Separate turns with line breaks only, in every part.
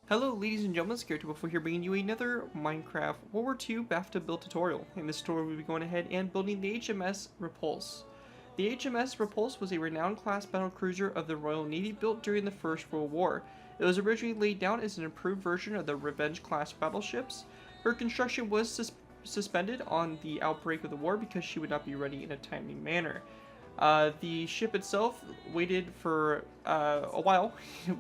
Hello ladies and gentlemen, Zackary here bringing you another Minecraft World War II BAFTA build tutorial. In this tutorial we'll be going ahead and building the HMS Repulse. The HMS Repulse was a renowned-class battlecruiser of the Royal Navy built during the First World War. It was originally laid down as an improved version of the Revenge-class battleships. Her construction was suspended on the outbreak of the war because she would not be ready in a timely manner. The ship itself waited for a while,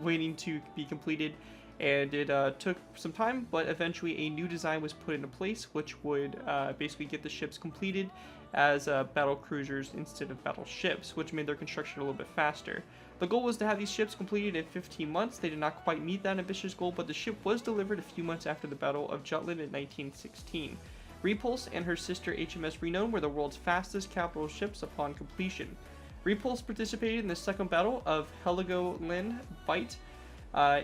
waiting to be completed, and it took some time, but eventually a new design was put into place, which would basically get the ships completed as battle cruisers instead of battleships, which made their construction a little bit faster. The goal was to have these ships completed in 15 months. They did not quite meet that ambitious goal, but the ship was delivered a few months after the Battle of Jutland in 1916. Repulse and her sister HMS Renown were the world's fastest capital ships upon completion. Repulse participated in the Second Battle of Heligoland Bight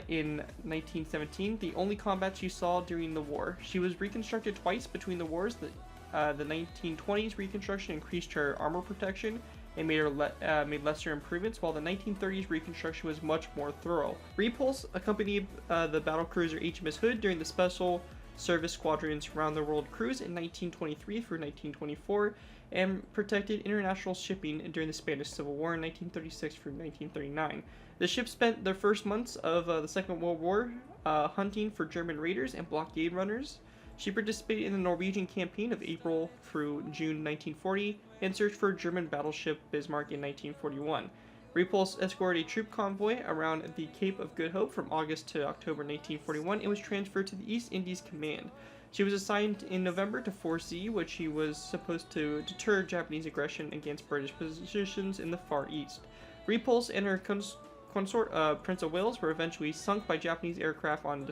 in 1917, the only combat she saw during the war. She was reconstructed twice between the wars. The 1920s reconstruction increased her armor protection and made lesser improvements, while the 1930s reconstruction was much more thorough. Repulse accompanied the battlecruiser HMS Hood during the Special Service Squadron's round-the-world cruise in 1923 through 1924, and protected international shipping during the Spanish Civil War in 1936 through 1939. The ship spent their first months of the Second World War hunting for German raiders and blockade runners. She participated in the Norwegian campaign of April through June 1940 and searched for German battleship Bismarck in 1941. Repulse escorted a troop convoy around the Cape of Good Hope from August to October 1941 and was transferred to the East Indies Command. She was assigned in November to 4C, which she was supposed to deter Japanese aggression against British positions in the Far East. Repulse and her consort Prince of Wales were eventually sunk by Japanese aircraft on the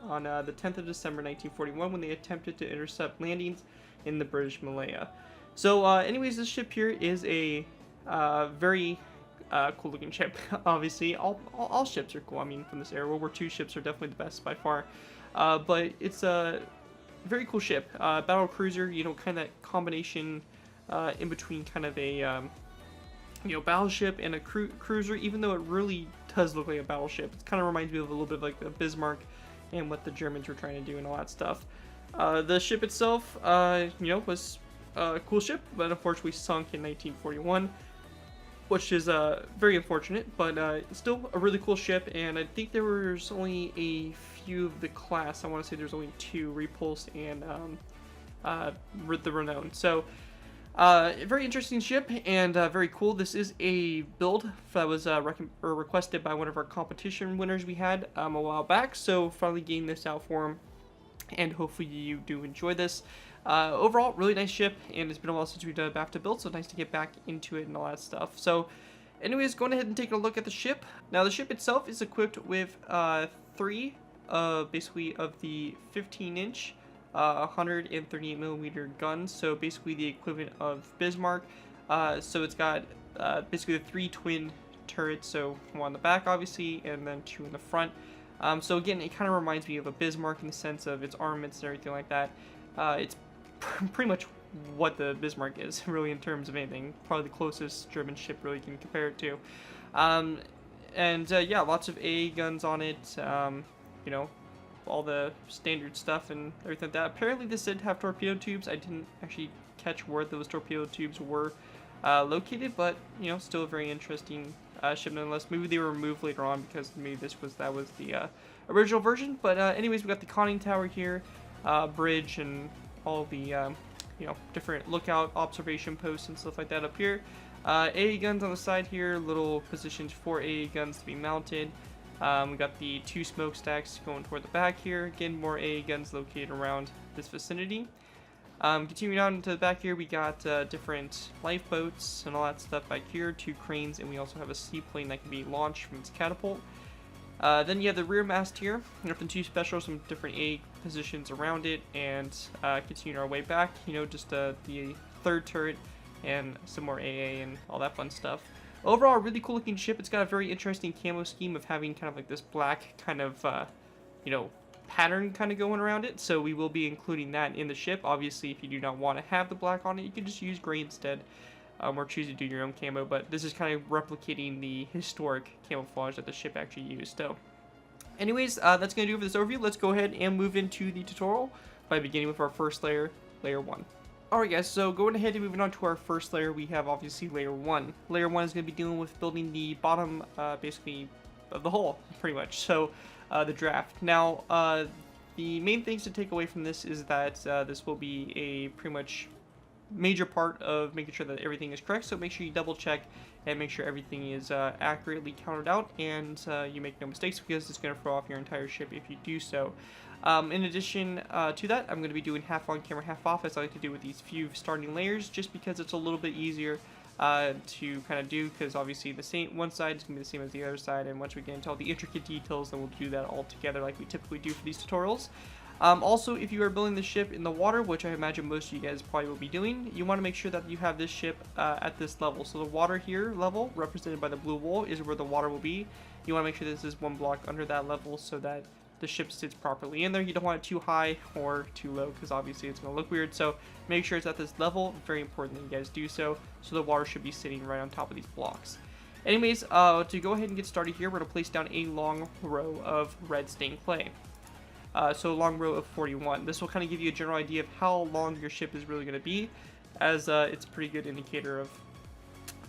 10th of December 1941 when they attempted to intercept landings in the British Malaya. So anyways, this ship here is a very cool looking ship. Obviously, all ships are cool. I mean, from this era, World War II ships are definitely the best by far. But it's a very cool ship. Battle cruiser, you know, kind of that combination in between kind of a battleship and a cruiser, even though it really does look like a battleship. It kind of reminds me of a little bit of like the Bismarck and what the Germans were trying to do and all that stuff. The ship itself, was a cool ship, but unfortunately sunk in 1941, which is very unfortunate, but still a really cool ship. And I think there was only a few of the class. I want to say there's only two, Repulse and the Renown. So very interesting ship and very cool. This is a build that was requested by one of our competition winners we had a while back, so finally getting this out for him, and hopefully you do enjoy this. Overall, really nice ship, and it's been a while since we've done a BAFTA build, so nice to get back into it and all that stuff. So anyways, going ahead and taking a look at the ship. Now the ship itself is equipped with three basically of the 15-inch 138mm guns, so basically the equivalent of Bismarck. So it's got basically the three twin turrets, so one on the back obviously, and then two in the front. So again, it kind of reminds me of a Bismarck in the sense of its armaments and everything like that. It's pretty much what the Bismarck is, really, in terms of anything. Probably the closest German ship really can compare it to. Yeah, lots of AA guns on it, all the standard stuff and everything like that. Apparently this did have torpedo tubes. I didn't actually catch where those torpedo tubes were located, but, still a very interesting ship nonetheless. Maybe they were removed later on because maybe that was the original version. But anyways, we got the conning tower here, bridge, and all the different lookout observation posts and stuff like that up here. AA guns on the side here, little positions for AA guns to be mounted. We got the two smokestacks going toward the back here. Again, more AA guns located around this vicinity. Continuing on to the back here, we got different lifeboats and all that stuff back here, two cranes, and we also have a seaplane that can be launched from its catapult. Then you have the rear mast here, nothing too special, some different AA positions around it, and continuing our way back, just the third turret and some more AA and all that fun stuff. Overall, a really cool looking ship. It's got a very interesting camo scheme of having kind of like this black kind of, pattern kind of going around it. So we will be including that in the ship. Obviously, if you do not want to have the black on it, you can just use gray instead, or choose to do your own camo. But this is kind of replicating the historic camouflage that the ship actually used. So Anyways, that's going to do it for this overview. Let's go ahead and move into the tutorial by beginning with our first layer, layer 1. Alright guys, so going ahead and moving on to our first layer, we have obviously layer 1. Layer 1 is going to be dealing with building the bottom, basically, of the hull, pretty much, so the draft. Now, the main things to take away from this is that this will be a pretty much major part of making sure that everything is correct, so make sure you double check and make sure everything is accurately counted out and you make no mistakes, because it's going to throw off your entire ship if you do so. In addition to that, I'm going to be doing half on camera, half off, as I like to do with these few starting layers, just because it's a little bit easier to kind of do, because obviously the same one side is going to be the same as the other side, and once we get into all the intricate details, then we'll do that all together like we typically do for these tutorials. Also, if you are building the ship in the water, which I imagine most of you guys probably will be doing, you want to make sure that you have this ship at this level. So the water here level, represented by the blue wool, is where the water will be. You want to make sure this is one block under that level so that the ship sits properly in there. You don't want it too high or too low, because obviously it's going to look weird. So make sure it's at this level. Very important that you guys do so. So the water should be sitting right on top of these blocks. Anyways, to go ahead and get started here, we're going to place down a long row of red stained clay. So a long row of 41. This will kind of give you a general idea of how long your ship is really going to be, as it's a pretty good indicator of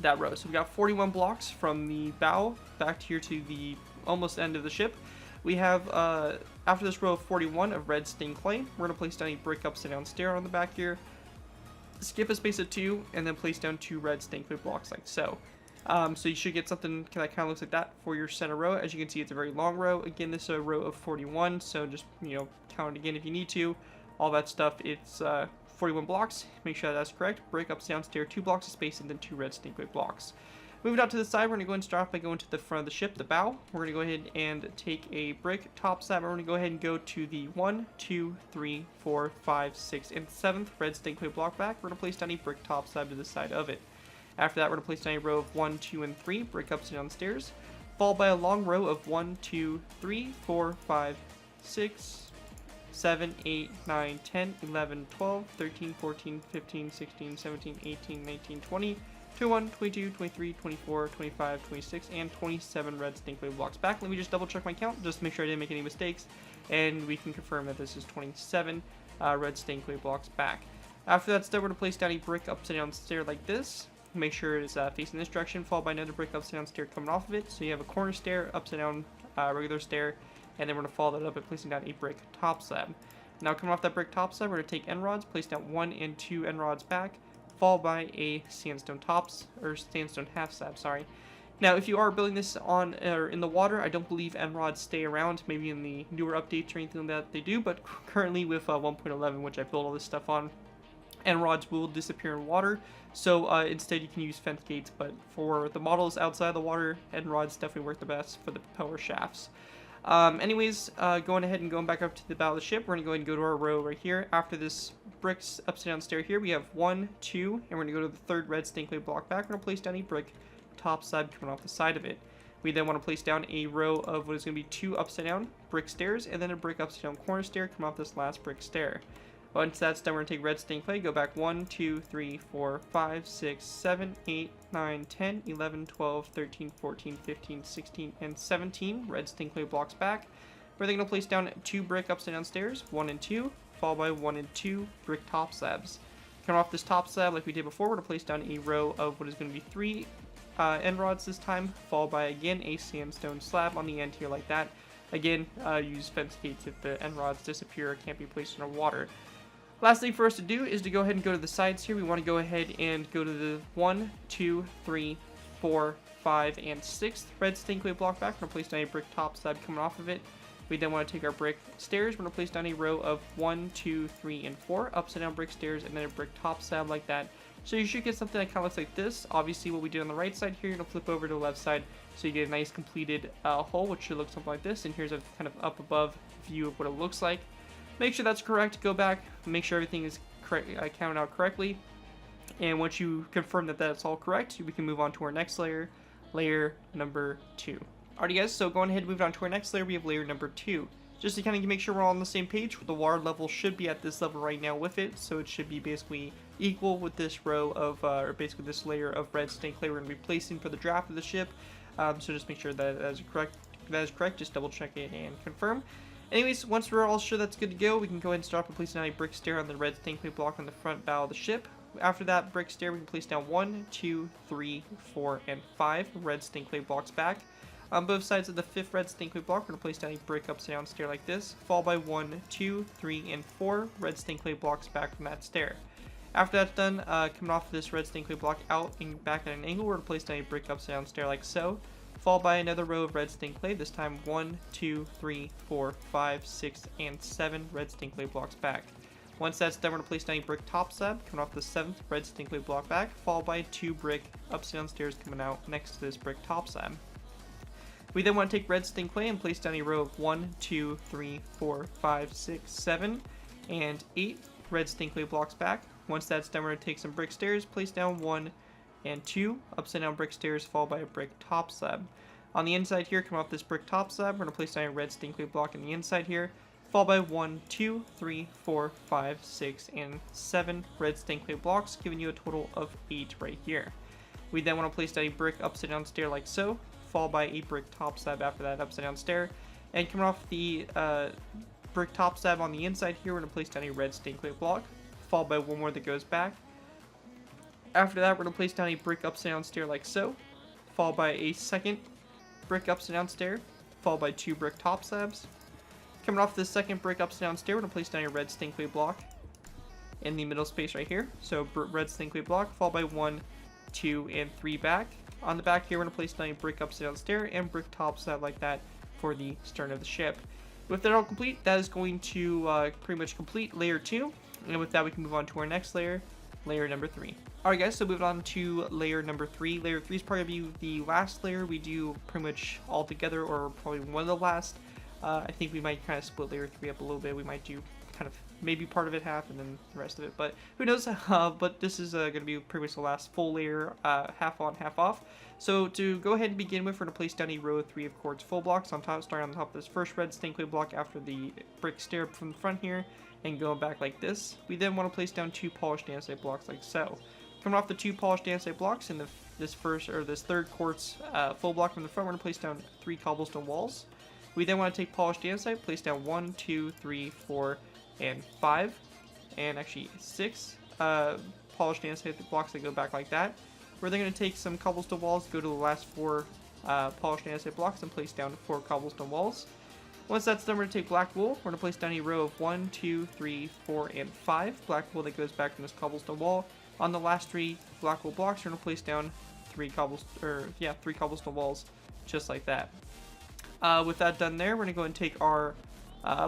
that row. So we've got 41 blocks from the bow back here to the almost end of the ship. We have, after this row of 41 of red stained clay, we're going to place down a brick upside down stair on the back here, skip a space of 2, and then place down 2 red stained clay blocks like so. So you should get something that kind of looks like that for your center row. As you can see, it's a very long row. Again, this is a row of 41, so just, count it again if you need to. All that stuff, it's 41 blocks. Make sure that's correct. Break up, downstairs, 2 blocks of space, and then 2 red stained clay blocks. Moving out to the side, we're going to go ahead and start off by going to the front of the ship, the bow. We're going to go ahead and take a brick top slab. We're going to go ahead and go to the 1, 2, 3, 4, 5, 6, and 7th red stained clay block back. We're going to place down a brick top slab to the side of it. After that, we're going to place down a row of 1, 2, and 3, brick ups and downstairs, followed by a long row of 1, 2, 3, 4, 5, 6, 7, 8, 9, 10, 11, 12, 13, 14, 15, 16, 17, 18, 19, 20, 21, 22, 23, 24, 25, 26, and 27 red stained clay blocks back. Let me just double check my count, just to make sure I didn't make any mistakes, and we can confirm that this is 27 red stained clay blocks back. After that step, we're going to place down a brick upside down stair like this. Make sure it's facing this direction, followed by another brick upside down stair coming off of it. So you have a corner stair, upside down regular stair, and then we're going to follow that up by placing down a brick top slab. Now coming off that brick top slab, we're going to take end rods, place down 1 and 2 end rods back, followed by a sandstone half slab, sorry. Now if you are building this on or in the water, I don't believe end rods stay around. Maybe in the newer updates or anything that they do, but currently with 1.11, which I built all this stuff on, end rods will disappear in water, so instead you can use fence gates, but for the models outside the water, end rods definitely work the best for the propeller shafts. Anyways, going ahead and going back up to the bow of the ship, we're going to go ahead and go to our row right here. After this bricks upside down stair here, we have 1, 2, and we're going to go to the 3rd red stained clay block back. We're going to place down a brick top slab coming off the side of it. We then want to place down a row of what is going to be 2 upside down brick stairs, and then a brick upside down corner stair coming off this last brick stair. Once that's done, we're going to take red stained clay, go back 1, 2, 3, 4, 5, 6, 7, 8, 9, 10, 11, 12, 13, 14, 15, 16, and 17 red stained clay blocks back. We're then going to place down 2 brick upside down stairs, 1 and 2, followed by 1 and 2 brick top slabs. Coming off this top slab like we did before, we're going to place down a row of what is going to be 3 end rods this time, followed by again a sandstone slab on the end here like that. Again, use fence gates if the end rods disappear or can't be placed underwater. Last thing for us to do is to go ahead and go to the sides here. We want to go ahead and go to the 1, 2, 3, 4, 5, and 6th red stained clay block back. We're going to place down a brick top slab coming off of it. We then want to take our brick stairs. We're going to place down a row of 1, 2, 3, and 4 upside down brick stairs, and then a brick top slab like that. So you should get something that kind of looks like this. Obviously what we did on the right side here, you're going to flip over to the left side so you get a nice completed hull, which should look something like this. And here's a kind of up above view of what it looks like. Make sure that's correct, go back, make sure everything is correct, counted out correctly, and once you confirm that that's all correct, we can move on to our next layer, layer number 2. Alrighty guys, so going ahead and move on to our next layer, we have layer number 2. Just to kind of make sure we're all on the same page, the water level should be at this level right now with it, so it should be basically equal with this row of, or basically this layer of red stained clay we're going to be placing for the draft of the ship, so just make sure that is correct. that is correct, just double check it and confirm. Anyways, once we're all sure that's good to go, we can go ahead and start by placing down a brick stair on the red stained clay block on the front bow of the ship. After that brick stair, we can place down 1, 2, 3, 4, and 5 red stained clay blocks back. On both sides of the 5th red stained clay block, we're going to place down a brick upside down stair like this, followed by 1, 2, 3, and 4 red stained clay blocks back from that stair. After that's done, coming off of this red stained clay block out and back at an angle, we're going to place down a brick upside down stair like so, followed by another row of red stained clay, this time 1, 2, 3, 4, 5, 6, and 7 red stained clay blocks back. Once that's done, we're going to place down a brick top slab coming off the 7th red stained clay block back, followed by 2 brick upside down stairs coming out next to this brick top slab. We then want to take red stained clay and place down a row of 1, 2, 3, 4, 5, 6, 7, and 8 red stained clay blocks back. Once that's done, we're going to take some brick stairs, place down 1 and 2 upside down brick stairs, followed by a brick top slab. On the inside here, coming off this brick top slab, we're going to place down a red stained clay block in the inside here, followed by 1, 2, 3, 4, 5, 6, and 7 red stained clay blocks, giving you a total of 8 right here. We then want to place down a brick upside down stair like so, followed by a brick top slab after that upside down stair. And coming off the brick top slab on the inside here, we're going to place down a red stained clay block, followed by one more that goes back. After that, we're going to place down a brick upside down stair like so, followed by a second brick upside down stair, followed by 2 brick top slabs. Coming off this second brick upside down stair, we're going to place down a red stained clay block in the middle space right here. So red stained clay block, followed by 1, 2, and 3 back. On the back here, we're going to place down a brick upside down stair and brick top slab like that for the stern of the ship. With that all complete, that is going to pretty much complete layer 2. And with that, we can move on to our next layer, layer number 3. Alright guys, so moving on to layer number 3. Layer 3 is probably going to be the last layer we do pretty much all together, or probably one of the last. I think we might kind of split layer 3 up a little bit. We might do kind of maybe part of it half and then the rest of it, but who knows. But this is going to be pretty much the last full layer, half on, half off. So to go ahead and begin with, we're going to place down a row of 3 of quartz full blocks on top, starting on top of this first red stained clay block after the brick stair from the front here, and going back like this. We then want to place down 2 polished andesite blocks like so. Coming off the 2 polished andesite blocks in this third quartz full block from the front, we're going to place down 3 cobblestone walls. We then want to take polished andesite, place down 1, 2, 3, 4, and 5, and actually 6 polished andesite blocks that go back like that. We're then going to take some cobblestone walls, go to the last 4 polished andesite blocks, and place down 4 cobblestone walls. Once that's done, we're going to take black wool. We're going to place down a row of 1, 2, 3, 4, and 5 black wool that goes back from this cobblestone wall. On the last 3 black wool blocks, we're going to place down 3 cobblestone walls, just like that. With that done there, we're going to go and take our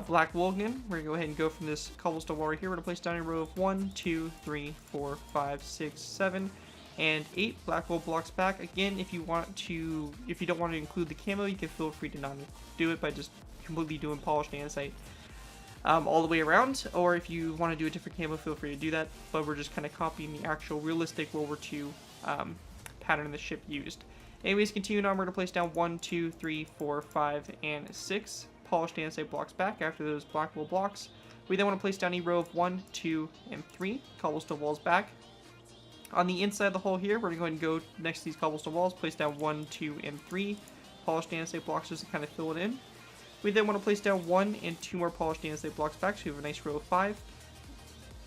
black wool again. We're going to go ahead and go from this cobblestone wall right here. We're going to place down a row of 1, 2, 3, 4, 5, 6, 7, and 8 black wool blocks back. Again, if you don't want to include the camo, you can feel free to not do it by just completely doing polished andesite all the way around. Or if you want to do a different camo, feel free to do that. But we're just kind of copying the actual realistic World War II pattern the ship used. Anyways, continuing on, we're going to place down 1, 2, 3, 4, 5, and 6 polished andesite blocks back after those black wool blocks. We then want to place down a row of 1, 2, and 3 cobblestone walls back. On the inside of the hole here, we're going to go ahead and go next to these cobblestone walls, place down 1, 2, and 3 polished andesite blocks just to kind of fill it in. We then want to place down 1 and 2 more polished andesite blocks back, so we have a nice row of 5.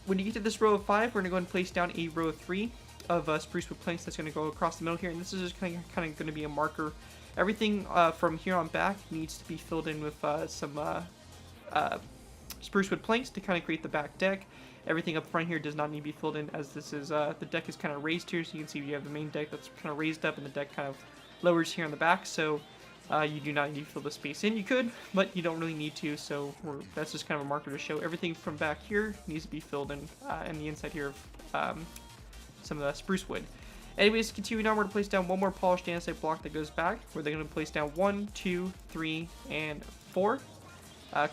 When you get to this row of 5, we're going to go ahead and place down a row of 3 of spruce wood planks that's going to go across the middle here, and this is just kind of going to be a marker. Everything from here on back needs to be filled in with some spruce wood planks to kind of create the back deck. Everything up front here does not need to be filled in, as this is the deck is kind of raised here, so you can see you have the main deck that's kind of raised up and the deck kind of lowers here on the back, so you do not need to fill the space in. You could, but you don't really need to, so that's just kind of a marker to show everything from back here needs to be filled in, and the inside here of some of the spruce wood. Anyways, continuing on, we're going to place down 1 more polished andesite block that goes back. We're then going to place down 1, 2, 3, and 4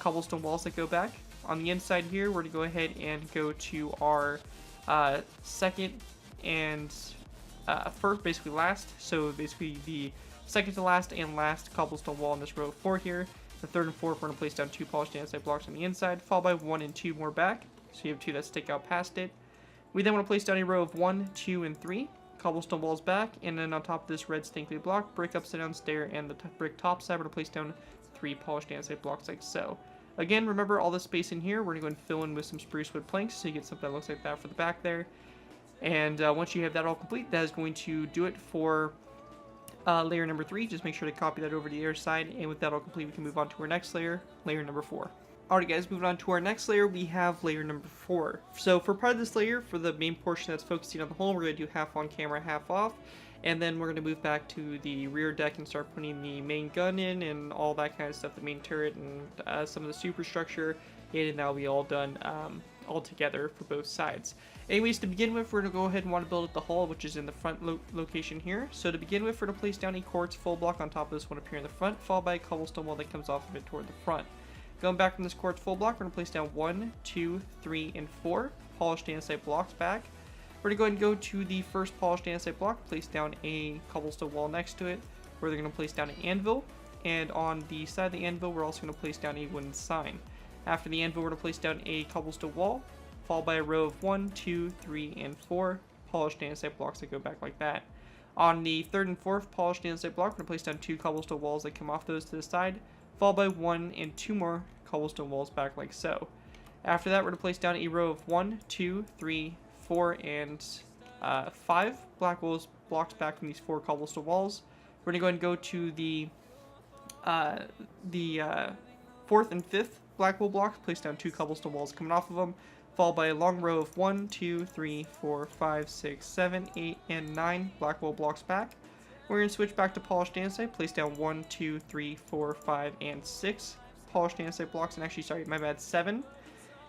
cobblestone walls that go back. On the inside here, we're going to go ahead and go to our second and first, basically last. So basically the second to last and last cobblestone wall in this row of 4 here. The third and fourth, we're going to place down 2 polished andesite blocks on the inside, followed by 1 and 2 more back. So you have 2 that stick out past it. We then want to place down a row of 1, 2, and 3 cobblestone walls back, and then on top of this red stankly block, brick upside down stair, and the brick top side, we're going to place down 3 polished andesite blocks like so. Again, remember all the space in here, we're going to go and fill in with some spruce wood planks, so you get something that looks like that for the back there. And once you have that all complete, that is going to do it for layer number 3. Just make sure to copy that over to the other side, and with that all complete, we can move on to our next layer, layer number 4. Alright guys, moving on to our next layer, we have layer number 4. So for part of this layer, for the main portion that's focusing on the hull, we're going to do half on camera, half off. And then we're going to move back to the rear deck and start putting the main gun in and all that kind of stuff, the main turret and some of the superstructure. And that'll be all done all together for both sides. Anyways, to begin with, we're going to go ahead and want to build up the hull, which is in the front location here. So to begin with, we're going to place down a quartz full block on top of this one up here in the front, followed by a cobblestone wall that comes off of it toward the front. Going back from this quartz full block, we're going to place down 1, 2, 3, and 4 polished andesite blocks back. We're going to go ahead and go to the first polished andesite block, place down a cobblestone wall next to it, where they're going to place down an anvil, and on the side of the anvil, we're also going to place down a wooden sign. After the anvil, we're going to place down a cobblestone wall, followed by a row of 1, 2, 3, and 4 polished andesite blocks that go back like that. On the third and fourth polished andesite block, we're going to place down 2 cobblestone walls that come off those to the side, followed by 1 and 2 more cobblestone walls back like so. After that, we're going to place down a row of 1, 2, 3, 4, and 5 black walls blocks back from these 4 cobblestone walls. We're going to go ahead and go to the 4th and 5th black wool blocks, place down 2 cobblestone walls coming off of them, followed by a long row of 1, 2, 3, 4, 5, 6, 7, 8, and 9 black wool blocks back. We're going to switch back to polished andesite, place down 1, 2, 3, 4, 5, and 6 polished andesite blocks, and actually, sorry, my bad, 7.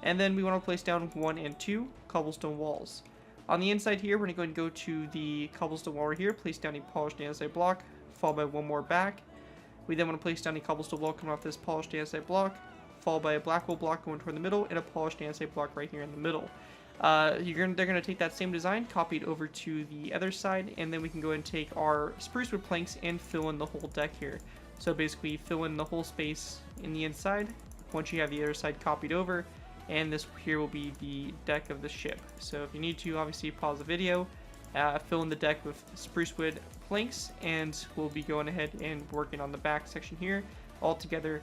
And then we want to place down 1 and 2 cobblestone walls. On the inside here, we're going to go and go to the cobblestone wall right here, place down a polished andesite block, followed by 1 more back. We then want to place down a cobblestone wall coming off this polished andesite block, followed by a black wool block going toward the middle, and a polished andesite block right here in the middle. They're going to take that same design, copy it over to the other side, and then we can go ahead and take our spruce wood planks and fill in the whole deck here. So basically fill in the whole space in the inside once you have the other side copied over, and this here will be the deck of the ship. So if you need to, obviously pause the video, fill in the deck with spruce wood planks, and we'll be going ahead and working on the back section here all together,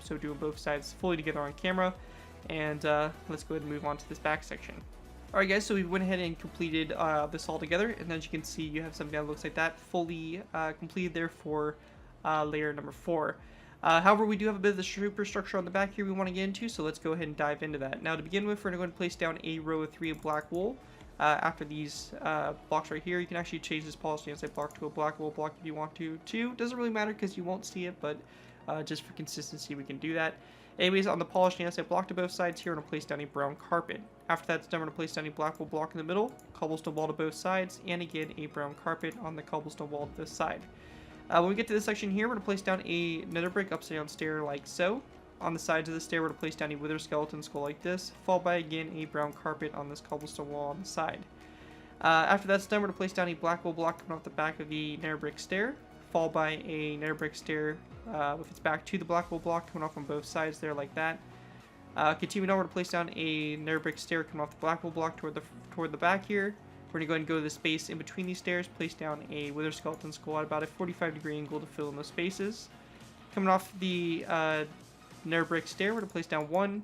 so doing both sides fully together on camera. And let's go ahead and move on to this back section. Alright guys, so we went ahead and completed this all together, and as you can see, you have something that looks like that fully completed there for layer number 4. However, we do have a bit of the superstructure on the back here we want to get into, so let's go ahead and dive into that. Now to begin with, we're going to go and place down a row of 3 of black wool. After these blocks right here, you can actually change this polished andesite block to a black wool block if you want to too. Doesn't really matter because you won't see it, but just for consistency we can do that. Anyways, on the polished andesite block to both sides here, we're going to place down a brown carpet. After that's done, we're going to place down a black wool block in the middle, cobblestone wall to both sides, and again a brown carpet on the cobblestone wall to this side. When we get to this section here, we're going to place down a nether brick upside down stair like so. On the sides of the stair, we're going to place down a wither skeleton skull like this, followed by again a brown carpet on this cobblestone wall on the side. After that's done, we're going to place down a black wool block coming off the back of the nether brick stair, followed by a nether brick stair with its back to the black wool block coming off on both sides there like that. Continuing on, we're going to place down a nether brick stair coming off the black wool block toward the back here. We're going to go ahead and go to the space in between these stairs, place down a wither skeleton skull at about a 45-degree angle to fill in those spaces. Coming off the nether brick stair, we're going to place down 1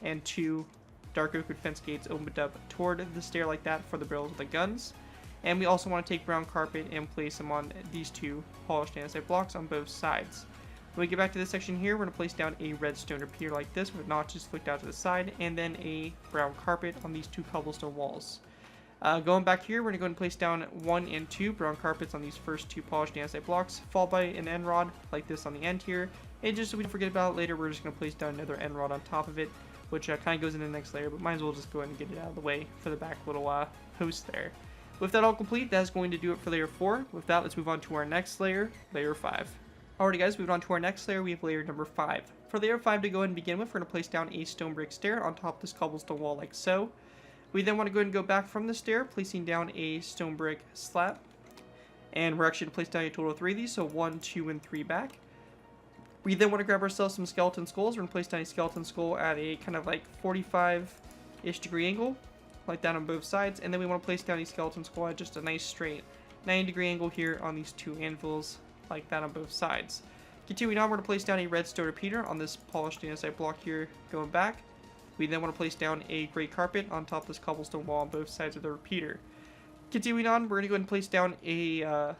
and 2 dark oak wood fence gates opened up toward the stair like that for the barrels of the guns. And we also want to take brown carpet and place them on these 2 polished andesite blocks on both sides. When we get back to this section here, we're going to place down a redstone repeater like this with notches flicked out to the side, and then a brown carpet on these 2 cobblestone walls. Going back here, we're going to go and place down 1 and 2 brown carpets on these first 2 polished andesite blocks, followed by an end rod like this on the end here. And just so we don't forget about it later, we're just going to place down another end rod on top of it, which kind of goes into the next layer, but might as well just go ahead and get it out of the way for the back little post there. With that all complete, that's going to do it for layer 4. With that, let's move on to our next layer, layer 5. Alrighty guys, moving on to our next layer, we have layer number 5. For layer 5 to go ahead and begin with, we're going to place down a stone brick stair on top of this cobblestone wall like so. We then want to go ahead and go back from the stair, placing down a stone brick slab. And we're actually going to place down a total of 3 of these, so 1, 2, and 3 back. We then want to grab ourselves some skeleton skulls. We're going to place down a skeleton skull at a kind of like 45-ish degree angle. like that on both sides, and then we want to place down a skeleton skull at just a nice straight 90-degree angle here on these 2 anvils, like that on both sides. Continuing on, we're going to place down a redstone repeater on this polished andesite block here, going back. We then want to place down a gray carpet on top of this cobblestone wall on both sides of the repeater. Continuing on, we're going to go ahead and place down a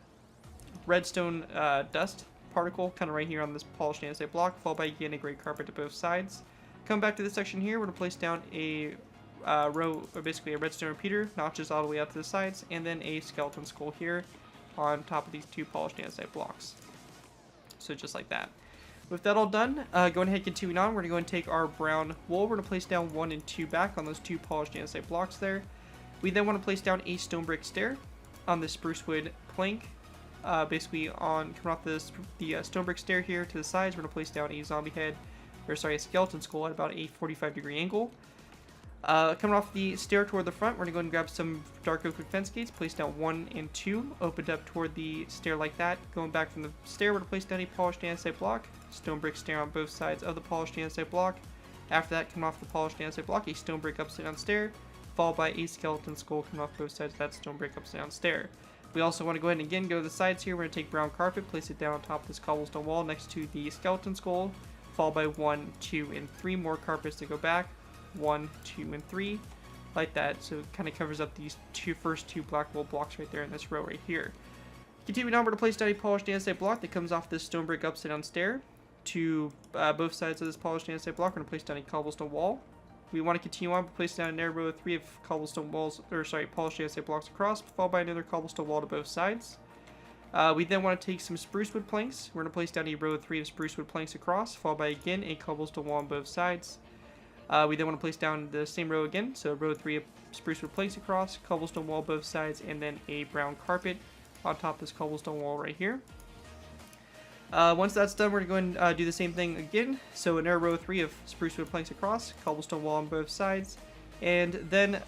redstone dust particle, kind of right here on this polished andesite block, followed by again a gray carpet to both sides. Come back to this section here, we're going to place down a row, or basically a redstone repeater, notches all the way out to the sides, and then a skeleton skull here on top of these 2 polished andesite blocks. So just like that. With that all done, going ahead, continuing on, we're going to go and take our brown wool. We're going to place down 1 and 2 back on those 2 polished andesite blocks there. We then want to place down a stone brick stair on this spruce wood plank. Basically, coming off the stone brick stair here to the sides, we're going to place down a skeleton skull at about a 45-degree angle. Coming off the stair toward the front, we're going to go and grab some dark oak fence gates, place down 1 and 2, opened up toward the stair like that. Going back from the stair, we're going to place down a polished andesite block, stone brick stair on both sides of the polished andesite block. After that, coming off the polished andesite block, a stone brick upside down stair, followed by a skeleton skull coming off both sides of that stone brick upside down stair. We also want to go ahead and again go to the sides here. We're going to take brown carpet, place it down on top of this cobblestone wall next to the skeleton skull, followed by 1, 2, and 3 more carpets to go back. 1, 2, and 3, like that. So it kind of covers up these first two black wool blocks right there in this row right here. Continuing on, we're going to place down a polished andesite block that comes off this stone brick upside down stair to both sides of this polished andesite block. We're going to place down a cobblestone wall. We want to continue on, place down a narrow row of 3 of cobblestone walls, polished andesite blocks across, followed by another cobblestone wall to both sides. We then want to take some spruce wood planks. We're going to place down a row of 3 of spruce wood planks across, followed by again a cobblestone wall on both sides. We then want to place down the same row again, so row 3 of spruce wood planks across, cobblestone wall both sides, and then a brown carpet on top of this cobblestone wall right here. Once that's done, we're going to go and do the same thing again. So another row 3 of spruce wood planks across, cobblestone wall on both sides, and then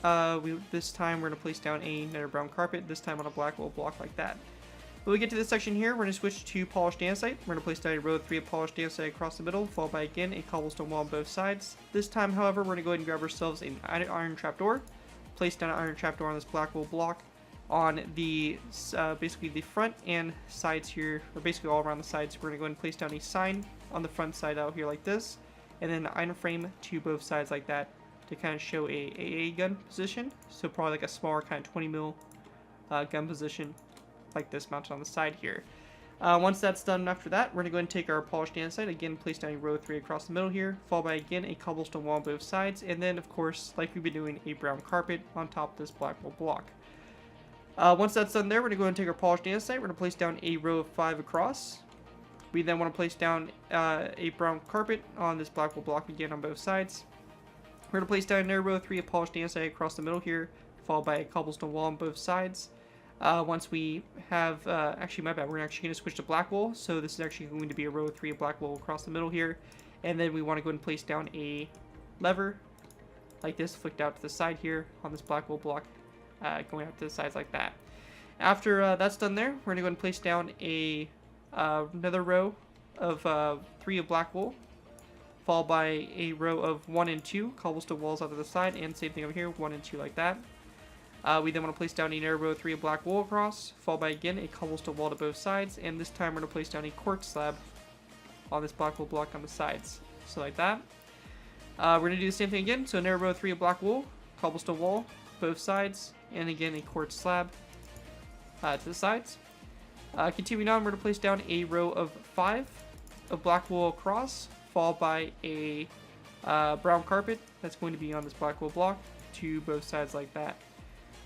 this time we're going to place down another brown carpet, this time on a black wool block like that. When we get to this section here, we're going to switch to polished andesite. We're going to place down a row of 3 of polished andesite across the middle, followed by again a cobblestone wall on both sides. This time, however, we're going to go ahead and grab ourselves an iron trapdoor, place down an iron trapdoor on this black wool block on the basically the front and sides here, or basically all around the sides. We're going to go ahead and place down a sign on the front side out here like this, and then an iron frame to both sides like that to kind of show a AA gun position. So probably like a smaller kind of 20 mil gun position, like this mounted on the side here. Once that's done, after that, we're going to go ahead and take our polished andesite, again place down a row 3 across the middle here, followed by again a cobblestone wall on both sides, and then of course, like we've been doing, a brown carpet on top of this black wool block. Once that's done there, we're going to go ahead and take our polished andesite, we're going to place down a row of 5 across. We then want to place down a brown carpet on this black wool block again on both sides. We're going to place down another row of 3 of polished andesite across the middle here, followed by a cobblestone wall on both sides. Once we have, actually my bad, we're actually going to switch to black wool, so this is actually going to be a row of 3 of black wool across the middle here, and then we want to go ahead and place down a lever, like this, flicked out to the side here on this black wool block, going out to the sides like that. After that's done there, we're going to go ahead and place down another row of 3 of black wool, followed by a row of 1 and 2 cobblestone walls out to the side, and same thing over here, 1 and 2 like that. We then want to place down another row 3 of black wool across, followed by again a cobblestone wall to both sides, and this time we're going to place down a quartz slab on this black wool block on the sides. So like that. We're going to do the same thing again, so another row 3 of black wool, cobblestone wall, both sides, and again a quartz slab to the sides. Continuing on, we're going to place down a row of 5 of black wool across, followed by a brown carpet that's going to be on this black wool block to both sides like that.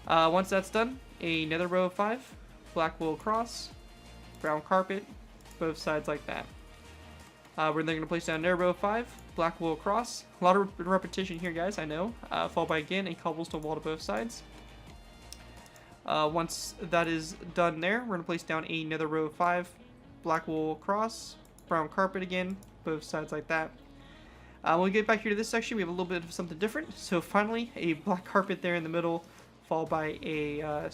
Once that's done, another row of 5, black wool across, brown carpet, both sides like that. We're then going to place down another row of 5, black wool across. A lot of repetition here, guys, I know. Followed by again a cobblestone wall to both sides. Once that is done there, we're going to place down another row of 5, black wool across, brown carpet again, both sides like that. When we get back here to this section, we have a little bit of something different. So finally, a black carpet there in the middle, followed by a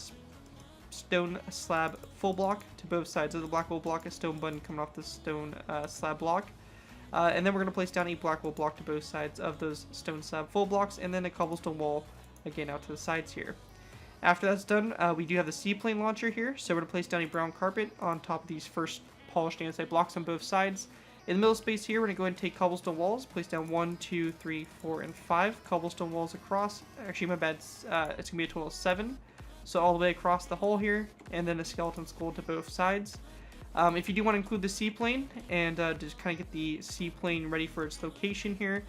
stone slab full block to both sides of the black wool block, a stone button coming off the stone slab block. And then we're going to place down a black wool block to both sides of those stone slab full blocks, and then a cobblestone wall again out to the sides here. After that's done, we do have the seaplane launcher here, so we're going to place down a brown carpet on top of these first polished andesite blocks on both sides. In the middle space here, we're going to go ahead and take cobblestone walls, place down 1, 2, 3, 4, and 5 cobblestone walls across. Actually, my bad, it's going to be a total of 7. So all the way across the hole here, and then a skeleton skull to both sides. If you do want to include the seaplane and just kind of get the seaplane ready for its location here,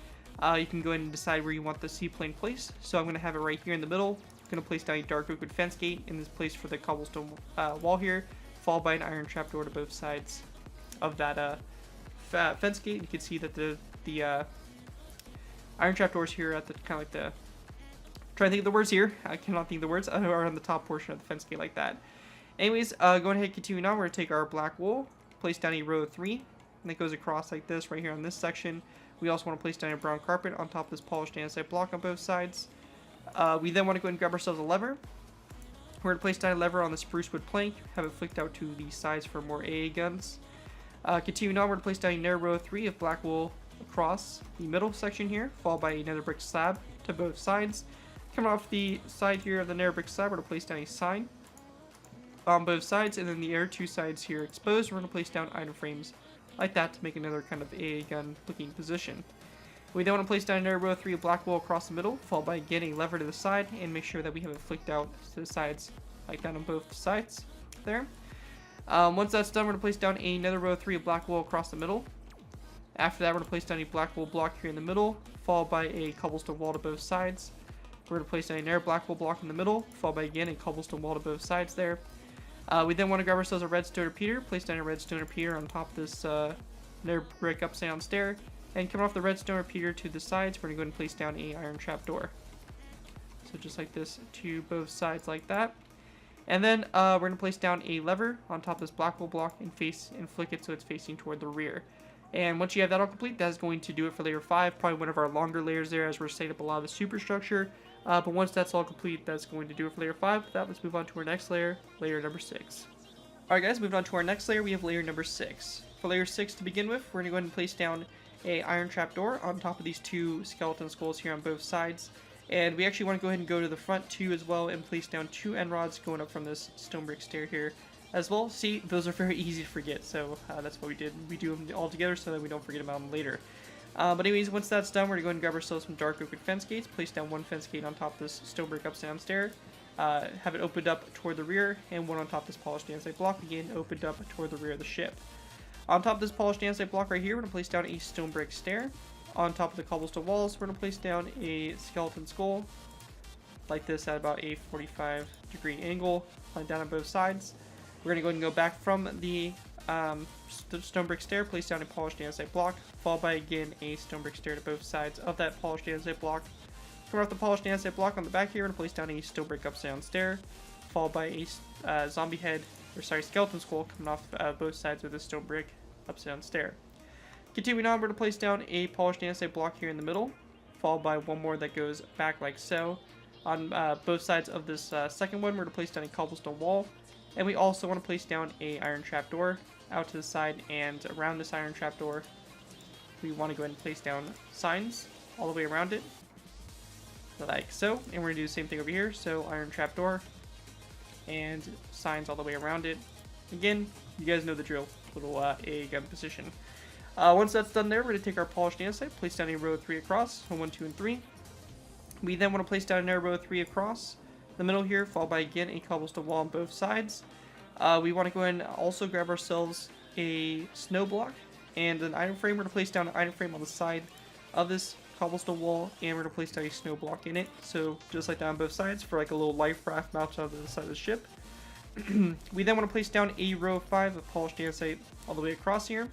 you can go ahead and decide where you want the seaplane placed. So I'm going to have it right here in the middle. I'm going to place down a dark oak wood fence gate in this place for the cobblestone wall here, followed by an iron trapdoor to both sides of that fence gate. You can see that the iron trapdoors here at the kind of like the, trying to think of the words here. I cannot think of the words. Are on the top portion of the fence gate like that. Anyways, going ahead and continue on. We're going to take our black wool, place down a row of 3, and it goes across like this right here on this section. We also want to place down a brown carpet on top of this polished andesite block on both sides. We then want to go ahead and grab ourselves a lever. We're going to place down a lever on the spruce wood plank, have it flicked out to the sides for more AA guns. Continuing on, we're going to place down another row of 3 of black wool across the middle section here, followed by another brick slab to both sides. Coming off the side here of the nether brick slab, we're going to place down a sign on both sides, and then the other 2 sides here exposed, we're going to place down item frames like that to make another kind of AA gun looking position. We then want to place down another row of 3 of black wool across the middle, followed by again a lever to the side, and make sure that we have it flicked out to the sides like that on both sides there. Once that's done, we're going to place down another row of 3 of black wool across the middle. After that, we're going to place down a black wool block here in the middle, followed by a cobblestone wall to both sides. We're going to place down another black wool block in the middle, followed by again a cobblestone wall to both sides there. We then want to grab ourselves a redstone repeater, place down a redstone repeater on top of this nether brick upside down stair, and coming off the redstone repeater to the sides, we're going to go ahead and place down a iron trapdoor. So just like this to both sides like that. And then we're going to place down a lever on top of this black wool block and flick it so it's facing toward the rear. And once you have that all complete, that's going to do it for layer 5, probably one of our longer layers there as we're setting up a lot of the superstructure. But once that's all complete, that's going to do it for layer 5. With that, let's move on to our next layer, layer number 6. Alright guys, moving on to our next layer, we have layer number 6. For layer 6 to begin with, we're going to go ahead and place down a iron trapdoor on top of these 2 skeleton skulls here on both sides. And we actually want to go ahead and go to the front too as well and place down 2 end rods going up from this stone brick stair here as well. See, those are very easy to forget, so that's what we did. We do them all together so that we don't forget about them later. But anyways, once that's done, we're going to go ahead and grab ourselves some dark oak wood fence gates, place down 1 fence gate on top of this stone brick upside down stair, have it opened up toward the rear, and 1 on top of this polished andesite block, again opened up toward the rear of the ship. On top of this polished andesite block right here, we're going to place down a stone brick stair. On top of the cobblestone walls, we're going to place down a skeleton skull, like this at about a 45-degree angle, lying down on both sides. We're going to go ahead and go back from the stone brick stair, place down a polished andesite block, followed by again a stone brick stair to both sides of that polished andesite block. Coming off the polished andesite block on the back here, we're going to place down a stone brick upside down stair, followed by a skeleton skull coming off both sides of the stone brick upside down stair. Continuing on, we're going to place down a polished andesite block here in the middle, followed by 1 more that goes back like so. On both sides of this second one, we're going to place down a cobblestone wall, and we also want to place down a iron trapdoor out to the side, and around this iron trapdoor, we want to go ahead and place down signs all the way around it, like so. And we're going to do the same thing over here, so iron trapdoor and signs all the way around it. Again, you guys know the drill, little AA gun position. Once that's done there, we're going to take our polished andesite, place down a row of 3 across, 1, 2, and 3. We then want to place down another row of 3 across the middle here, followed by again a cobblestone wall on both sides. We want to go ahead and also grab ourselves a snow block and an item frame. We're going to place down an item frame on the side of this cobblestone wall, and we're going to place down a snow block in it. So just like that on both sides for like a little life raft mounted on the side of the ship. We then want to place down a row of 5 of polished andesite all the way across here.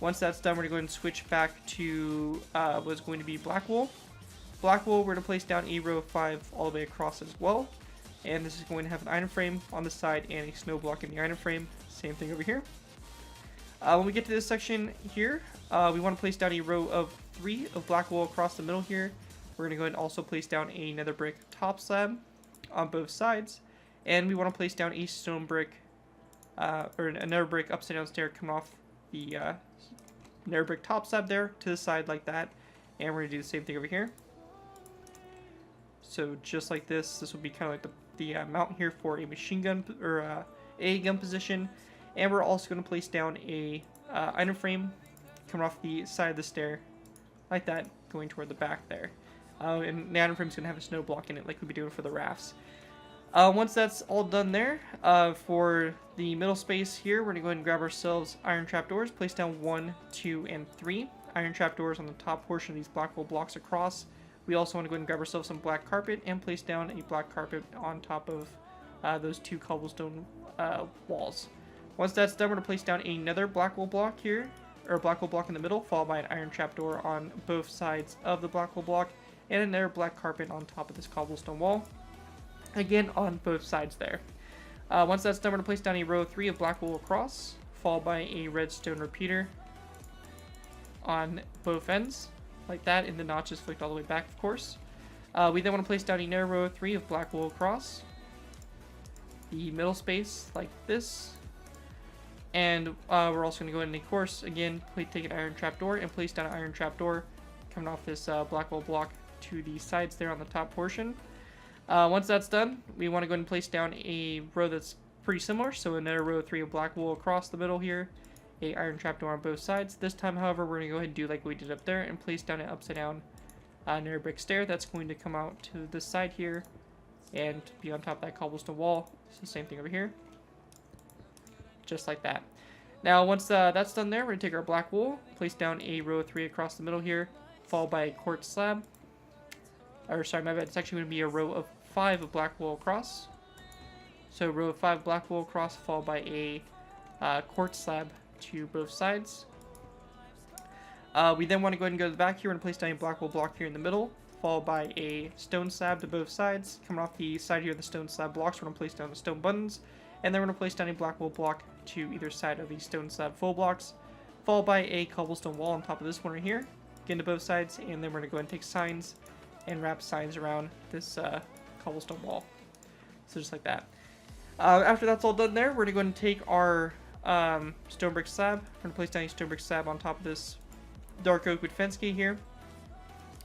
Once that's done, we're going to go ahead and switch back to what's going to be black wool. Black wool, we're going to place down a row of 5 all the way across as well. And this is going to have an item frame on the side and a snow block in the item frame. Same thing over here. When we get to this section here, we want to place down a row of 3 of black wool across the middle here. We're going to go ahead and also place down a nether brick top slab on both sides. And we want to place down a stone brick, or a nether brick upside down stair coming off the nether brick top slab there to the side like that. And we're going to do the same thing over here. So just like this will be kind of like the mount here for a machine gun or a gun position. And we're also going to place down a item frame coming off the side of the stair, like that, going toward the back there. And the item frame is going to have a snow block in it, like we'll be doing for the rafts. Once that's all done there, for the middle space here, we're going to go ahead and grab ourselves iron trapdoors, place down 1, 2, and 3 iron trapdoors on the top portion of these black wool blocks across. We also want to go ahead and grab ourselves some black carpet and place down a black carpet on top of those 2 cobblestone walls. Once that's done, we're going to place down another black wool block here, or black wool block in the middle, followed by an iron trapdoor on both sides of the black wool block, and another black carpet on top of this cobblestone wall. Again, on both sides there. Once that's done, we're going to place down a row of 3 of black wool across, followed by a redstone repeater on both ends, like that, and the notches flicked all the way back, of course. We then want to place down another row of 3 of black wool across the middle space, like this. And we're also going to go ahead and, of course, again, take an iron trapdoor and place down an iron trapdoor coming off this black wool block to the sides there on the top portion. Once that's done, we want to go ahead and place down a row that's pretty similar. So another row of 3 of black wool across the middle here, a iron trapdoor on both sides. This time, however, we're going to go ahead and do like we did up there and place down an upside down nether brick stair that's going to come out to this side here and be on top of that cobblestone wall. It's the same thing over here, just like that. Now, once that's done there, we're going to take our black wool, place down a row of 3 across the middle here, followed by a quartz slab. Or sorry, my bad, it's actually going to be a row of 5 of black wool across. So row of 5 black wool across, followed by a quartz slab to both sides. We then want to go ahead and go to the back here and place down a black wool block here in the middle, followed by a stone slab to both sides. Coming off the side here of the stone slab blocks, we're going to place down the stone buttons, and then we're going to place down a black wool block to either side of the stone slab full blocks, followed by a cobblestone wall on top of this one right here, again to both sides, and then we're going to go ahead and take signs and wrap signs around this cobblestone wall. So just like that. After that's all done there, we're going to go ahead and take our stone brick slab. We're going to place down a stone brick slab on top of this dark oak with fence gate here.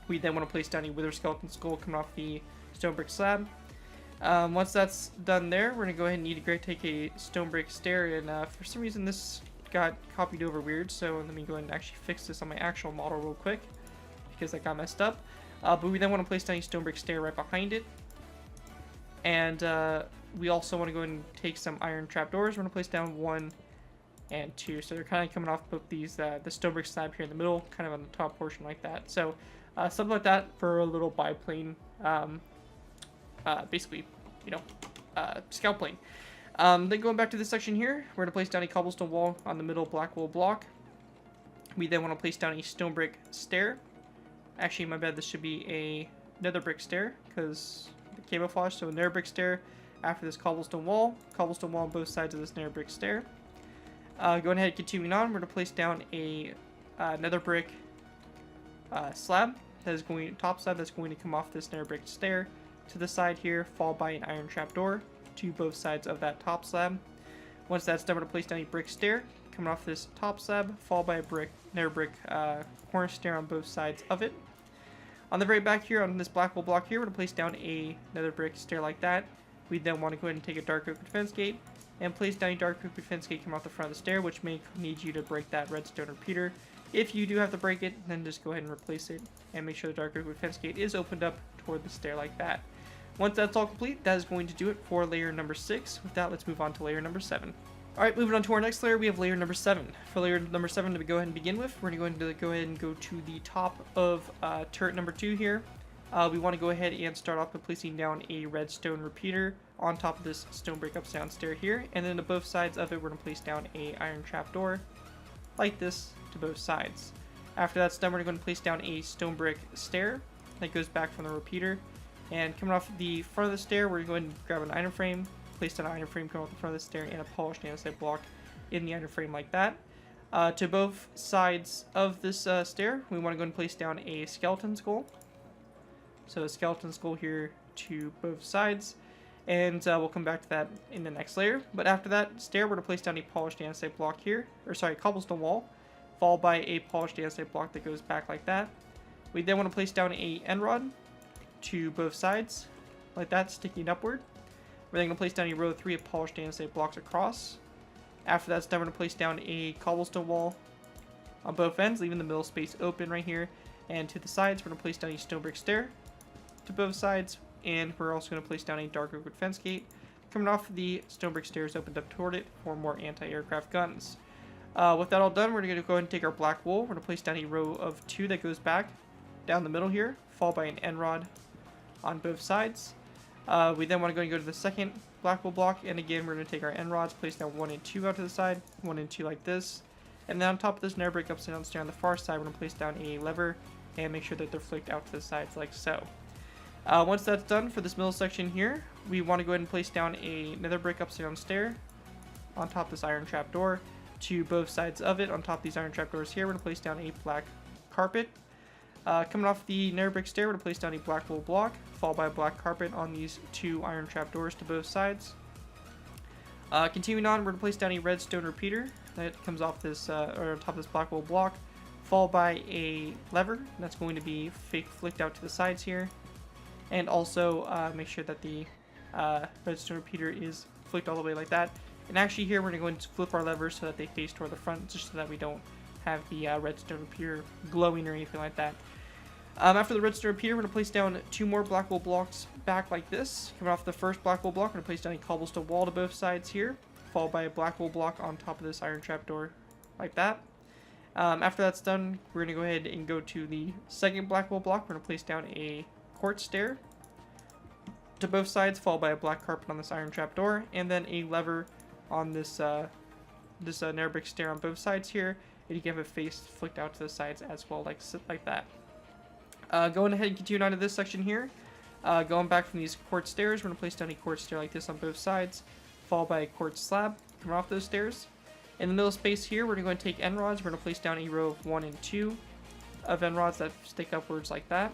We then want to place down a wither skeleton skull coming off the stone brick slab. Once that's done there, we're going to go ahead and need to take a stone brick stair, and for some reason this got copied over weird, so let me go ahead and actually fix this on my actual model real quick, because that got messed up. But we then want to place down a stone brick stair right behind it, and we also want to go ahead and take some iron trapdoors. We're going to place down 1 and 2, so they're kind of coming off both these, the stone brick slab here in the middle, kind of on the top portion like that. So something like that for a little biplane, basically, you know, scout plane. Then going back to this section here, we're going to place down a cobblestone wall on the middle black wool block. We then want to place down a stone brick stair. Actually, my bad, this should be a nether brick stair, because the camouflage, so a nether brick stair after this cobblestone wall on both sides of this nether brick stair. Going ahead, continuing on, we're going to place down a nether brick slab that is going, top slab that's going to come off this nether brick stair to the side here, followed by an iron trapdoor to both sides of that top slab. Once that's done, we're going to place down a brick stair coming off this top slab, followed by a nether brick corner stair on both sides of it. On the very back here, on this black wool block here, we're going to place down a nether brick stair like that. We then want to go ahead and take a dark oak defense gate and place down a dark oak defense gate coming off the front of the stair, which may need you to break that redstone repeater. If you do have to break it, then just go ahead and replace it and make sure the dark oak defense gate is opened up toward the stair like that. Once that's all complete, that is going to do it for layer number 6. With that, let's move on to layer number 7. Alright, moving on to our next layer, we have layer number 7. For layer number 7 to go ahead and begin with, we're going to go ahead and go to the top of turret number 2 here. We want to go ahead and start off by placing down a redstone repeater on top of this stone brick upside down stair here, and then to both sides of it, we're going to place down a iron trapdoor like this to both sides. After that's done, we're going to place down a stone brick stair that goes back from the repeater, and coming off the front of the stair, we're going to grab an iron frame, place down an iron frame coming off the front of the stair, and a polished andesite block in the iron frame like that. To both sides of this stair, we want to go and place down a skeleton skull. So a skeleton skull here to both sides, and we'll come back to that in the next layer. But after that stair, we're going to place down a polished andesite block here, or sorry, cobblestone wall, followed by a polished andesite block that goes back like that. We then want to place down a end rod to both sides, like that, sticking upward. We're then going to place down a row of 3 of polished andesite blocks across. After that's done, we're going to place down a cobblestone wall on both ends, leaving the middle space open right here. And to the sides, we're going to place down a stone brick stair to both sides. And we're also going to place down a dark oak wood fence gate. Coming off the stone brick stairs opened up toward it for more anti-aircraft guns. With that all done, we're going to go ahead and take our black wool. We're going to place down a row of 2 that goes back down the middle here, followed by an end rod on both sides. We then want to go to the second black wool block, and again we're going to take our end rods, place down 1 and 2 out to the side, 1 and 2 like this, and then on top of this nether brick upside down stair on the far side, we're going to place down a lever and make sure that they're flicked out to the sides like so. Once that's done for this middle section here, we want to go ahead and place down a nether brick upside down stair on top of this iron trap door to both sides of it. On top of these iron trap doors here, we're going to place down a black carpet. Coming off the nether brick stair, we're going to place down a black wool block, followed by a black carpet on these 2 iron trap doors to both sides. Continuing on, we're going to place down a redstone repeater that comes off this, or on top of this black wool block, followed by a lever that's going to be flicked out to the sides here. And also make sure that the redstone repeater is flicked all the way like that. And actually here we're going to flip our levers so that they face toward the front, just so that we don't have the redstone repeater glowing or anything like that. After the redstone repeater, we're going to place down 2 more black wool blocks back like this. Coming off the first black wool block, we're going to place down a cobblestone wall to both sides here, followed by a black wool block on top of this iron trapdoor like that. After that's done, we're going to go ahead and go to the second black wool block. We're going to place down a quartz stair to both sides, followed by a black carpet on this iron trapdoor, and then a lever on this nether brick stair on both sides here. And you can have a face flicked out to the sides as well, like that. Going ahead and continue on to this section here. Going back from these quartz stairs, we're going to place down a quartz stair like this on both sides, followed by a quartz slab coming off those stairs. In the middle space here, we're going to take end rods. We're going to place down a row of 1 and 2 of end rods that stick upwards like that.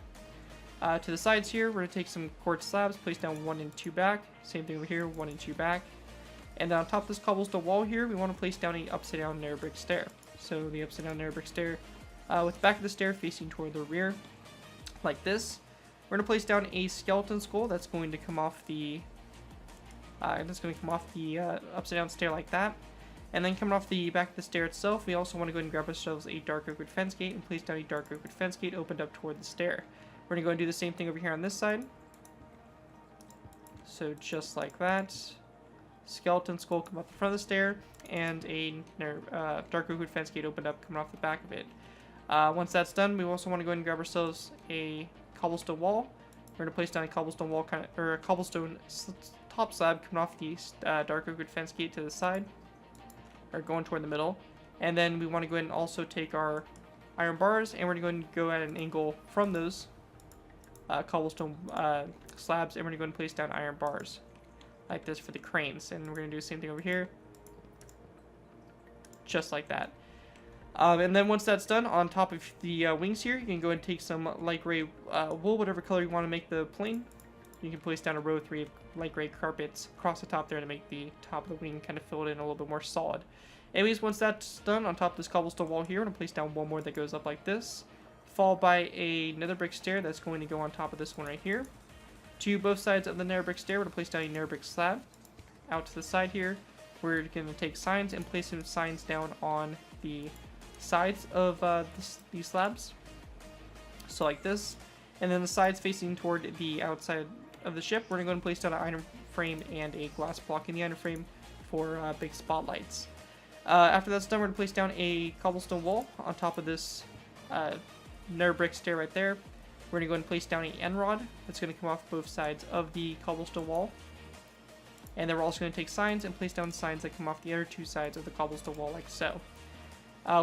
To the sides here, we're going to take some quartz slabs, place down 1 and 2 back. Same thing over here, 1 and 2 back. And then on top of this cobblestone wall here, we want to place down a upside down nether brick stair. So the upside down nether brick stair with the back of the stair facing toward the rear, like this. We're going to place down a skeleton skull that's going to come off the upside down stair like that. And then coming off the back of the stair itself, we also want to go ahead and grab ourselves a dark oak wood fence gate and place down a dark oak wood fence gate opened up toward the stair. We're going to go and do the same thing over here on this side. So just like that. Skeleton skull come up the front of the stair, and a dark oak wood fence gate opened up coming off the back of it. Once that's done, we also want to go ahead and grab ourselves a cobblestone wall. We're going to place down a cobblestone wall, a cobblestone top slab coming off the dark oak wood fence gate to the side, or going toward the middle. And then we want to go ahead and also take our iron bars, and we're going to go at an angle from those cobblestone slabs, and we're going to go and place down iron bars like this for the cranes. And we're going to do the same thing over here, just like that. And then once that's done, on top of the wings here, you can go and take some light gray wool, whatever color you want to make the plane. You can place down a row of 3 of light gray carpets across the top there to make the top of the wing kind of fill it in a little bit more solid. Anyways, once that's done, on top of this cobblestone wall here, I'm going to place down 1 more that goes up like this, followed by a nether brick stair that's going to go on top of this one right here. To both sides of the nether brick stair, we're going to place down a nether brick slab. Out to the side here, we're going to take signs and place some signs down on the sides of these slabs, so like this. And then the sides facing toward the outside of the ship, we're going to go and place down an iron frame and a glass block in the iron frame for big spotlights. After that's done, we're going to place down a cobblestone wall on top of this nether brick stair right there. We're going to go and place down an end rod that's going to come off both sides of the cobblestone wall. And then we're also going to take signs and place down signs that come off the other 2 sides of the cobblestone wall like so.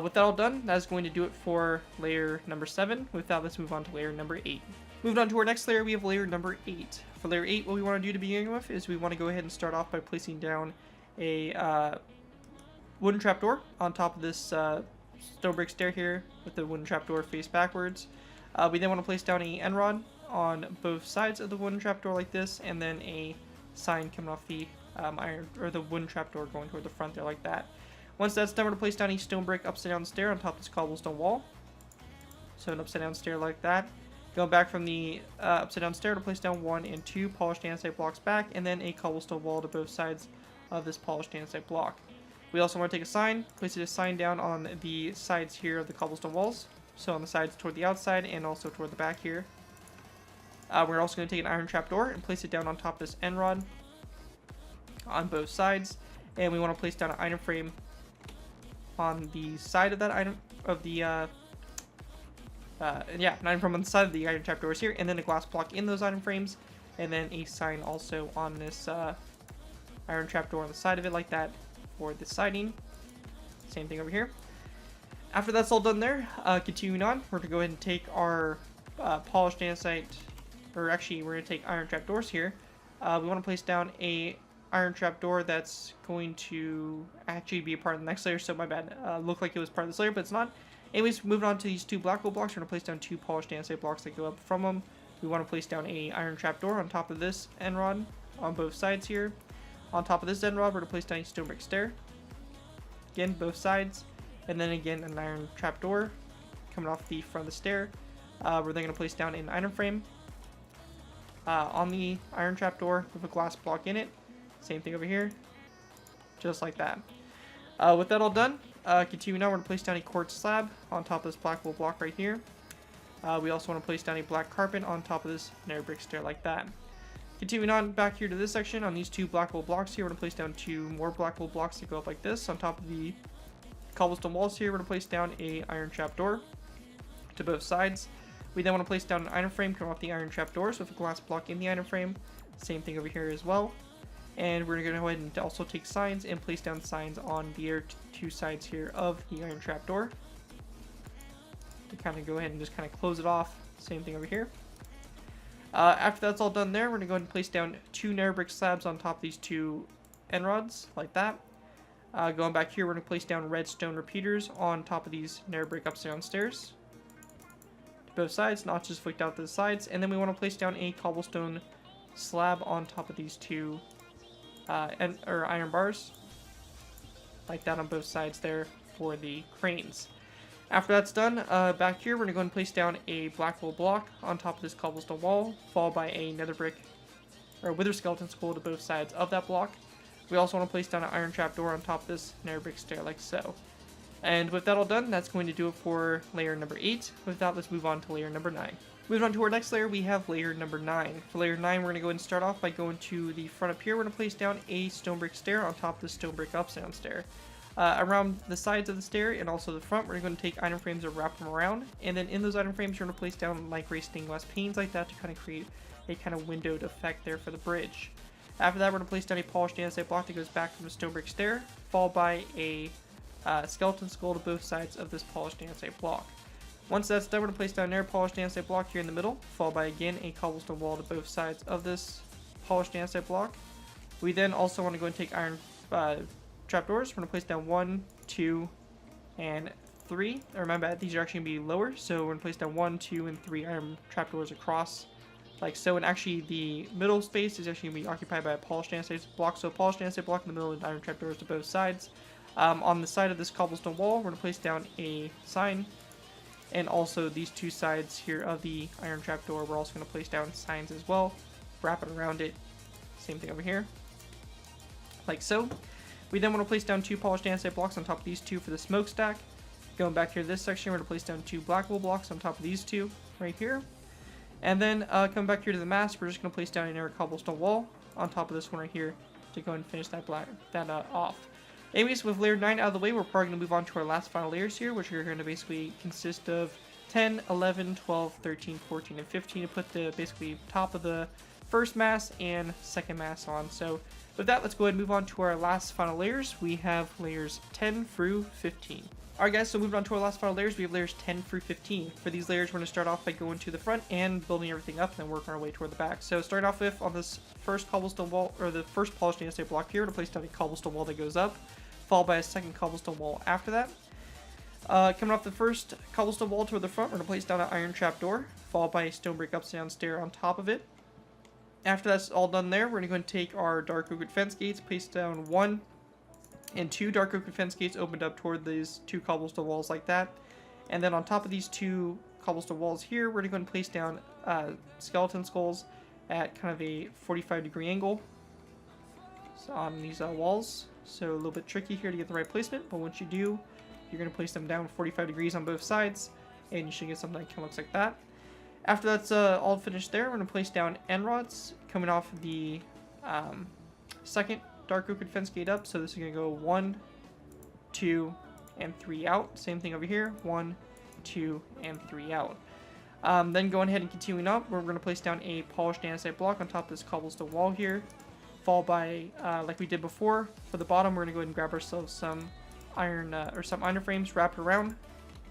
With that all done, that is going to do it for layer number 7. With that, let's move on to layer number 8. Moving on to our next layer, we have layer number 8. For layer 8, what we want to do to begin with is we want to go ahead and start off by placing down a wooden trapdoor on top of this stone brick stair here with the wooden trapdoor face backwards. We then want to place down a end rod on both sides of the wooden trapdoor like this, and then a sign coming off the the wooden trapdoor going toward the front there like that. Once that's done, we're going to place down a stone brick upside down stair on top of this cobblestone wall. So an upside down stair like that. Going back from the upside down stair to place down 1 and 2 polished andesite blocks back, and then a cobblestone wall to both sides of this polished andesite block. We also want to take a sign, place a sign down on the sides here of the cobblestone walls. So on the sides toward the outside and also toward the back here. We're also going to take an iron trapdoor and place it down on top of this end rod on both sides. And we want to place down an item frame on the side of that item, of the, an item frame on the side of the iron trapdoors here, and then a glass block in those item frames, and then a sign also on this iron trapdoor on the side of it like that for the siding. Same thing over here. After that's all done there, continuing on, we're going to go ahead and take our polished andesite, or actually we're going to take iron trapdoors here. We want to place down a iron trapdoor that's going to actually be a part of the next layer, so my bad. Looked like it was part of this layer, but it's not. Anyways, moving on to these two black wool blocks, we're going to place down 2 polished andesite blocks that go up from them. We want to place down a iron trapdoor on top of this end rod on both sides here. On top of this end rod, we're going to place down a stone brick stair. Again, both sides. And then again, an iron trapdoor coming off the front of the stair. We're then going to place down an item frame on the iron trapdoor with a glass block in it. Same thing over here, just like that. With that all done, continuing on, we're going to place down a quartz slab on top of this black wool block right here. We also want to place down a black carpet on top of this nether brick stair like that. Continuing on back here to this section, on these 2 black wool blocks here, we're going to place down 2 more black wool blocks that go up like this. On top of the cobblestone walls here, we're going to place down a iron trapdoor to both sides. We then want to place down an item frame coming off the iron trapdoors with a glass block in the item frame. Same thing over here as well. And we're going to go ahead and also take signs and place down signs on the other 2 sides here of the iron trapdoor to kind of go ahead and just kind of close it off. Same thing over here. After that's all done there, we're going to go ahead and place down 2 nether brick slabs on top of these 2 end rods like that. Going back here, we're going to place down redstone repeaters on top of these nether brick upside down stairs to both sides, notches flicked out to the sides, and then we want to place down a cobblestone slab on top of these 2 iron bars like that on both sides there for the cranes. After that's done, back here we're going to go ahead and place down a black wool block on top of this cobblestone wall, followed by a nether brick or wither skeleton skull to both sides of that block. We also want to place down an iron trapdoor on top of this nether brick stair like so. And with that all done, that's going to do it for layer number 8. With that, let's move on to layer number 9. Moving on to our next layer, we have layer number 9. For layer 9, we're going to go ahead and start off by going to the front up here. We're going to place down a stone brick stair on top of the stone brick upside down stair. Around the sides of the stair and also the front, we're going to take item frames and wrap them around. And then in those item frames, you're going to place down light gray stained glass panes like that to kind of create a kind of windowed effect there for the bridge. After that, we're going to place down a polished andesite block that goes back from the stone brick stair, followed by a skeleton skull to both sides of this polished andesite block. Once that's done, we're going to place down another polished andesite block here in the middle, followed by again a cobblestone wall to both sides of this polished andesite block. We then also want to go and take iron trapdoors. We're going to place down 1, 2, and 3. Or my bad, these are actually going to be lower, so we're going to place down 1, 2, and 3 iron trapdoors across, like so. And actually, the middle space is actually going to be occupied by a polished andesite block, so a polished andesite block in the middle and iron trapdoors to both sides. On the side of this cobblestone wall, we're going to place down a sign. And also these 2 sides here of the iron trapdoor, we're also going to place down signs as well, wrap it around it. Same thing over here, like so. We then want to place down 2 polished andesite blocks on top of these 2 for the smokestack. Going back here to this section, we're going to place down 2 black wool blocks on top of these 2 right here. And then coming back here to the mast, we're just going to place down another cobblestone wall on top of this one right here to go and finish that off. Anyways, with layer 9 out of the way, we're probably going to move on to our last final layers here, which are going to basically consist of 10, 11, 12, 13, 14, and 15 to put the basically top of the first mass and second mass on. So with that, let's go ahead and move on to our last final layers. We have layers 10 through 15. Alright guys, so moving on to our last final layers, we have layers 10 through 15. For these layers, we're going to start off by going to the front and building everything up, and then work our way toward the back. So starting off with, on this first cobblestone wall, or the first polished andesite block here, we're going to place down a cobblestone wall that goes up, followed by a second cobblestone wall after that. Coming off the first cobblestone wall toward the front, we're going to place down an iron trapdoor, followed by a stone brick upside down stair on top of it. After that's all done there, we're going to take our dark oak fence gates, place down 1 and 2 dark oak fence gates opened up toward these 2 cobblestone walls like that. And then on top of these 2 cobblestone walls here, we're going to go and place down skeleton skulls at kind of a 45-degree angle on these walls. So a little bit tricky here to get the right placement, but once you do, you're going to place them down 45 degrees on both sides, and you should get something that kind of looks like that. After that's all finished there, we're going to place down end rods coming off the second dark oak fence gate up. So this is going to go 1, 2, and 3 out. Same thing over here, 1, 2, and 3 out. Then going ahead and continuing up, we're going to place down a polished andesite block on top of this cobblestone wall here, followed by, like we did before, for the bottom, we're going to go ahead and grab ourselves some iron frames, wrap it around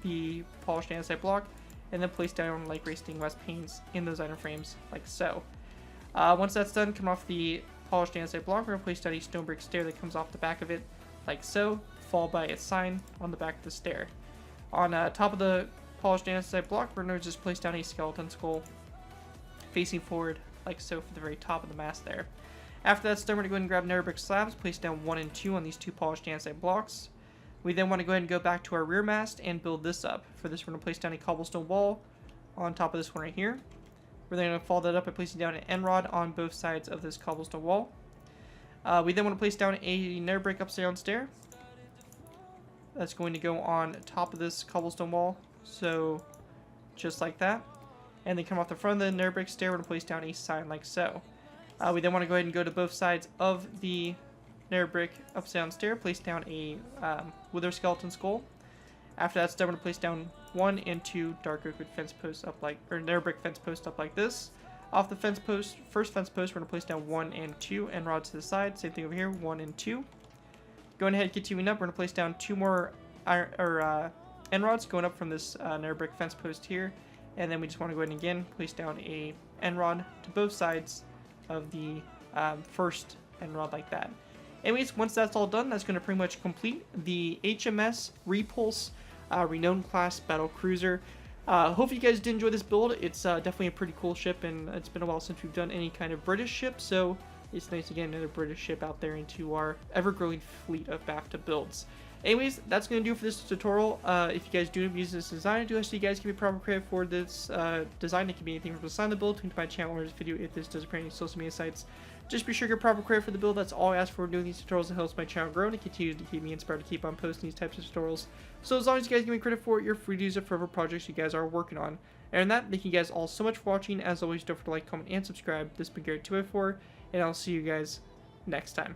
the polished andesite block, and then place down like gray stained glass panes in those iron frames, like so. Once that's done, come off the polished andesite block, we're going to place down a stone brick stair that comes off the back of it, like so, followed by a sign on the back of the stair. On top of the polished andesite block, we're going to just place down a skeleton skull facing forward, like so, for the very top of the mast there. After that's done, we're going to go ahead and grab nether brick slabs, place down 1 and 2 on these 2 polished andesite blocks. We then want to go ahead and go back to our rear mast and build this up. For this, we're going to place down a cobblestone wall on top of this one right here. We're then going to follow that up by placing down an end rod on both sides of this cobblestone wall. We then want to place down a nether brick upside down stair. That's going to go on top of this cobblestone wall, so just like that. And then come off the front of the nether brick stair, we're going to place down a sign like so. We then want to go ahead and go to both sides of the nether brick upside down stair, place down a wither skeleton skull. After that's done, we're going to place down 1 and 2 dark oak fence posts up like, or nether brick fence posts up like this. Off the fence post, first fence post, we're going to place down 1 and 2 end rods to the side. Same thing over here, 1 and 2. Going ahead and continuing up, we're going to place down 2 more end rods going up from this nether brick fence post here. And then we just want to go ahead and again place down a end rod to both sides of the first end rod like that. Anyways, once that's all done, that's going to pretty much complete the HMS Repulse Renown-Class Battlecruiser. Hope you guys did enjoy this build. It's definitely a pretty cool ship, and it's been a while since we've done any kind of British ship, so it's nice to get another British ship out there into our ever-growing fleet of BAFTA builds. Anyways, that's going to do it for this tutorial. If you guys do use this design, I do ask you guys give me proper credit for this design. It can be anything from the design of the build to my channel or this video if this does appear on any social media sites. Just be sure to give proper credit for the build. That's all I ask for doing these tutorials. It helps my channel grow and it continues to keep me inspired to keep on posting these types of tutorials. So as long as you guys give me credit for it, you're free to use it for whatever projects you guys are working on. And on that, thank you guys all so much for watching. As always, don't forget to like, comment, and subscribe. This has been Garrett2by4, and I'll see you guys next time.